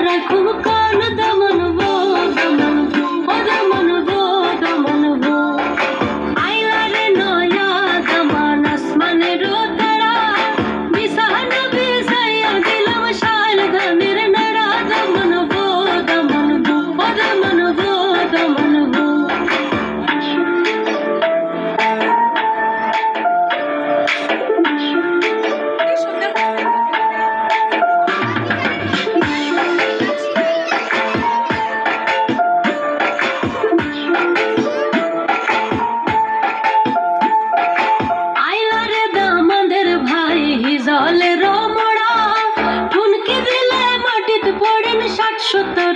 রাখুম কোন দমন গো দমন গো ও দমন গো দমন গো আইলারে নয়া দমন আসমানের তারা বিসান বিসাইয়া দিলাম শাল গানের নারা দমন গো দমন গো ও দমন গো দমন গো জলের মোড়া ঠুনকি দিলে মাটিতে পড়েন ৬০-৭০